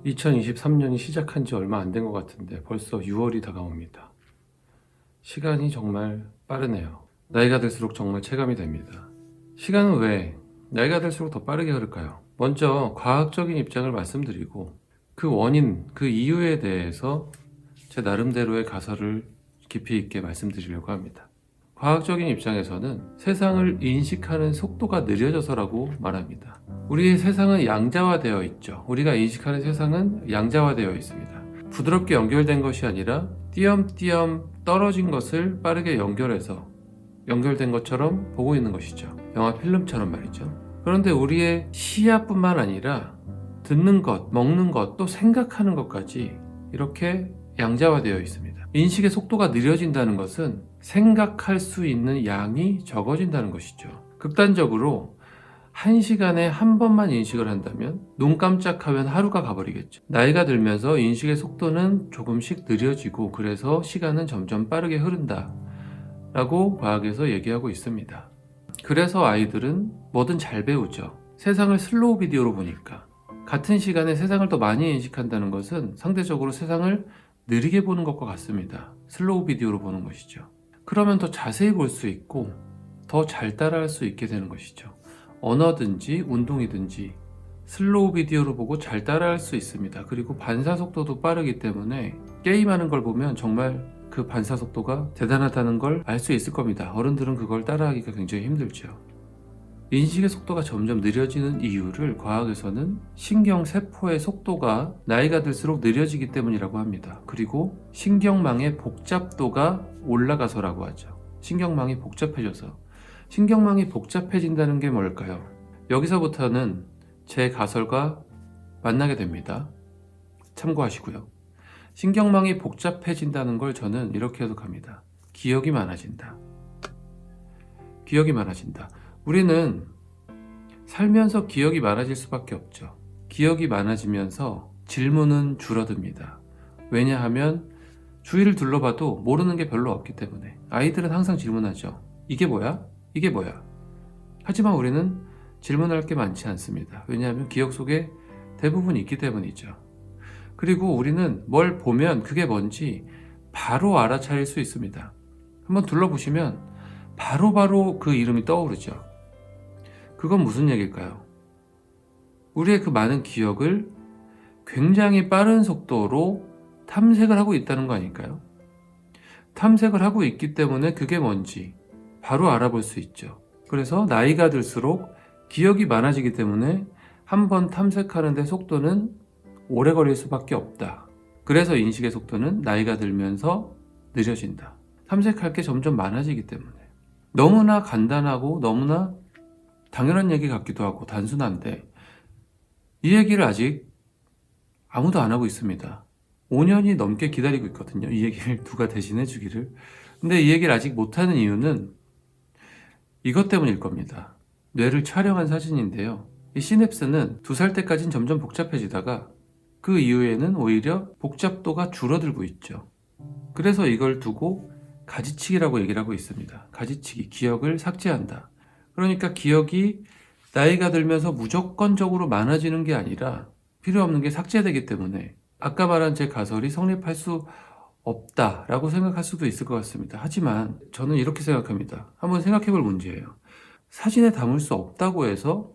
2023년이 시작한 지 얼마 안 된 것 같은데 벌써 6월이 다가옵니다. 시간이 정말 빠르네요. 나이가 들수록 정말 체감이 됩니다. 시간은 왜 나이가 들수록 더 빠르게 흐를까요? 먼저 과학적인 입장을 말씀드리고 그 원인, 그 이유에 대해서 제 나름대로의 가설을 깊이 있게 말씀드리려고 합니다. 과학적인 입장에서는 세상을 인식하는 속도가 느려져서라고 말합니다. 우리의 세상은 양자화되어 있죠. 우리가 인식하는 세상은 양자화되어 있습니다. 부드럽게 연결된 것이 아니라 띄엄띄엄 떨어진 것을 빠르게 연결해서 연결된 것처럼 보고 있는 것이죠. 영화 필름처럼 말이죠. 그런데 우리의 시야뿐만 아니라 듣는 것, 먹는 것, 또 생각하는 것까지 이렇게 양자화되어 있습니다. 인식의 속도가 느려진다는 것은 생각할 수 있는 양이 적어진다는 것이죠. 극단적으로 1시간에 한 번만 인식을 한다면 눈 깜짝하면 하루가 가버리겠죠. 나이가 들면서 인식의 속도는 조금씩 느려지고 그래서 시간은 점점 빠르게 흐른다 라고 과학에서 얘기하고 있습니다. 그래서 아이들은 뭐든 잘 배우죠. 세상을 슬로우 비디오로 보니까 같은 시간에 세상을 더 많이 인식한다는 것은 상대적으로 세상을 느리게 보는 것과 같습니다. 슬로우 비디오로 보는 것이죠. 그러면 더 자세히 볼 수 있고 더 잘 따라할 수 있게 되는 것이죠. 언어든지 운동이든지 슬로우 비디오로 보고 잘 따라할 수 있습니다. 그리고 반사 속도도 빠르기 때문에 게임하는 걸 보면 정말 그 반사 속도가 대단하다는 걸 알 수 있을 겁니다. 어른들은 그걸 따라하기가 굉장히 힘들죠. 인식의 속도가 점점 느려지는 이유를 과학에서는 신경세포의 속도가 나이가 들수록 느려지기 때문이라고 합니다. 그리고 신경망의 복잡도가 올라가서라고 하죠. 신경망이 복잡해져서. 신경망이 복잡해진다는 게 뭘까요? 여기서부터는 제 가설과 만나게 됩니다. 참고하시고요. 신경망이 복잡해진다는 걸 저는 이렇게 해석합니다. 기억이 많아진다. 기억이 많아진다. 우리는 살면서 기억이 많아질 수밖에 없죠. 기억이 많아지면서 질문은 줄어듭니다. 왜냐하면 주위를 둘러봐도 모르는 게 별로 없기 때문에. 아이들은 항상 질문하죠. 이게 뭐야? 이게 뭐야? 하지만 우리는 질문할 게 많지 않습니다. 왜냐하면 기억 속에 대부분 있기 때문이죠. 그리고 우리는 뭘 보면 그게 뭔지 바로 알아차릴 수 있습니다. 한번 둘러보시면 바로바로 그 이름이 떠오르죠. 그건 무슨 얘기일까요? 우리의 그 많은 기억을 굉장히 빠른 속도로 탐색을 하고 있다는 거 아닐까요? 탐색을 하고 있기 때문에 그게 뭔지 바로 알아볼 수 있죠. 그래서 나이가 들수록 기억이 많아지기 때문에 한번 탐색하는 데 속도는 오래 걸릴 수밖에 없다. 그래서 인식의 속도는 나이가 들면서 느려진다. 탐색할 게 점점 많아지기 때문에. 너무나 간단하고 너무나 당연한 얘기 같기도 하고 단순한데 이 얘기를 아직 아무도 안 하고 있습니다. 5년이 넘게 기다리고 있거든요. 이 얘기를 누가 대신해 주기를. 근데 이 얘기를 아직 못하는 이유는 이것 때문일 겁니다. 뇌를 촬영한 사진인데요. 이 시냅스는 2살 때까지는 점점 복잡해지다가 그 이후에는 오히려 복잡도가 줄어들고 있죠. 그래서 이걸 두고 가지치기라고 얘기를 하고 있습니다. 가지치기, 기억을 삭제한다. 그러니까 기억이 나이가 들면서 무조건적으로 많아지는 게 아니라 필요 없는 게 삭제되기 때문에 아까 말한 제 가설이 성립할 수 없다라고 생각할 수도 있을 것 같습니다. 하지만 저는 이렇게 생각합니다. 한번 생각해 볼 문제예요. 사진에 담을 수 없다고 해서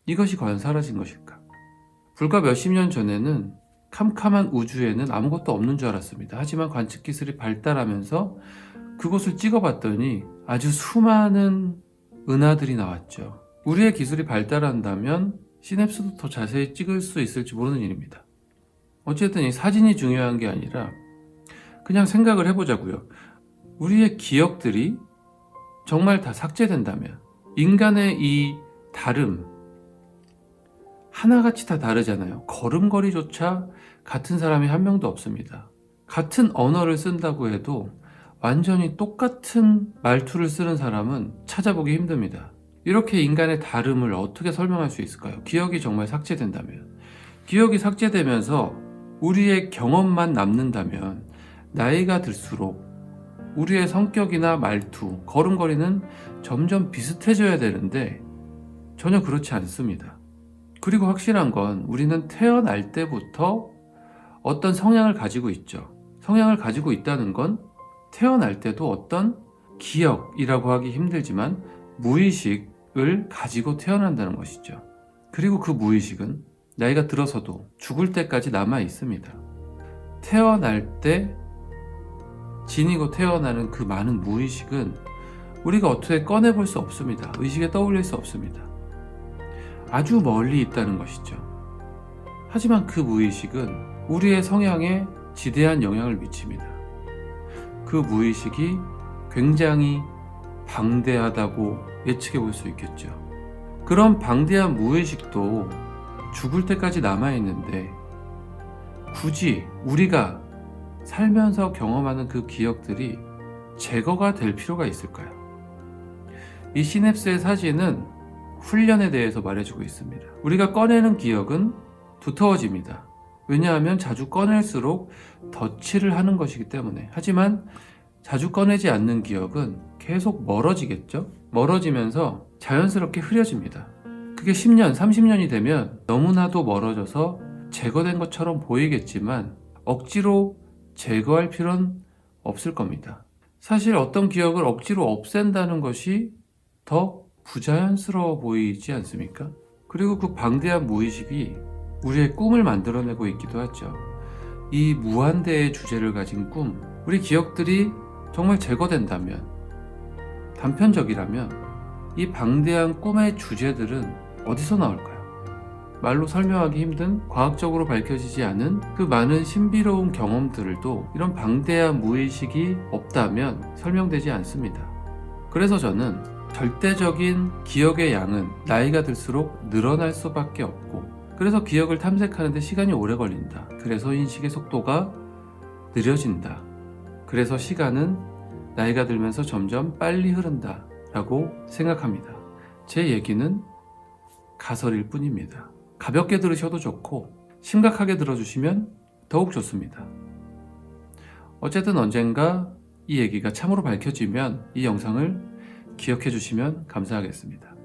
이것이 과연 사라진 것일까? 불과 몇십 년 전에는 캄캄한 우주에는 아무것도 없는 줄 알았습니다. 하지만 관측 기술이 발달하면서 그곳을 찍어봤더니 아주 수많은 은하들이 나왔죠. 우리의 기술이 발달한다면 시냅스도 더 자세히 찍을 수 있을지 모르는 일입니다. 어쨌든 이 사진이 중요한 게 아니라 그냥 생각을 해보자고요. 우리의 기억들이 정말 다 삭제된다면 인간의 이 다름 하나같이 다 다르잖아요. 걸음걸이조차 같은 사람이 한 명도 없습니다. 같은 언어를 쓴다고 해도 완전히 똑같은 말투를 쓰는 사람은 찾아보기 힘듭니다. 이렇게 인간의 다름을 어떻게 설명할 수 있을까요? 기억이 정말 삭제된다면. 기억이 삭제되면서 우리의 경험만 남는다면 나이가 들수록 우리의 성격이나 말투, 걸음걸이는 점점 비슷해져야 되는데 전혀 그렇지 않습니다. 그리고 확실한 건 우리는 태어날 때부터 어떤 성향을 가지고 있죠. 성향을 가지고 있다는 건 태어날 때도 어떤 기억이라고 하기 힘들지만 무의식을 가지고 태어난다는 것이죠. 그리고 그 무의식은 나이가 들어서도 죽을 때까지 남아 있습니다. 태어날 때 지니고 태어나는 그 많은 무의식은 우리가 어떻게 꺼내볼 수 없습니다. 의식에 떠올릴 수 없습니다. 아주 멀리 있다는 것이죠. 하지만 그 무의식은 우리의 성향에 지대한 영향을 미칩니다. 그 무의식이 굉장히 방대하다고 예측해 볼 수 있겠죠. 그런 방대한 무의식도 죽을 때까지 남아있는데 굳이 우리가 살면서 경험하는 그 기억들이 제거가 될 필요가 있을까요? 이 시냅스의 사진은 훈련에 대해서 말해주고 있습니다. 우리가 꺼내는 기억은 두터워집니다. 왜냐하면 자주 꺼낼수록 덧칠을 하는 것이기 때문에. 하지만 자주 꺼내지 않는 기억은 계속 멀어지겠죠? 멀어지면서 자연스럽게 흐려집니다. 그게 10년, 30년이 되면 너무나도 멀어져서 제거된 것처럼 보이겠지만 억지로 제거할 필요는 없을 겁니다. 사실 어떤 기억을 억지로 없앤다는 것이 더 부자연스러워 보이지 않습니까? 그리고 그 방대한 무의식이 우리의 꿈을 만들어내고 있기도 하죠. 이 무한대의 주제를 가진 꿈, 우리 기억들이 정말 제거된다면, 단편적이라면 이 방대한 꿈의 주제들은 어디서 나올까요? 말로 설명하기 힘든, 과학적으로 밝혀지지 않은 그 많은 신비로운 경험들도 이런 방대한 무의식이 없다면 설명되지 않습니다. 그래서 저는 절대적인 기억의 양은 나이가 들수록 늘어날 수밖에 없고, 그래서 기억을 탐색하는데 시간이 오래 걸린다. 그래서 인식의 속도가 느려진다. 그래서 시간은 나이가 들면서 점점 빨리 흐른다 라고 생각합니다. 제 얘기는 가설일 뿐입니다. 가볍게 들으셔도 좋고 심각하게 들어주시면 더욱 좋습니다. 어쨌든 언젠가 이 얘기가 참으로 밝혀지면 이 영상을 기억해 주시면 감사하겠습니다.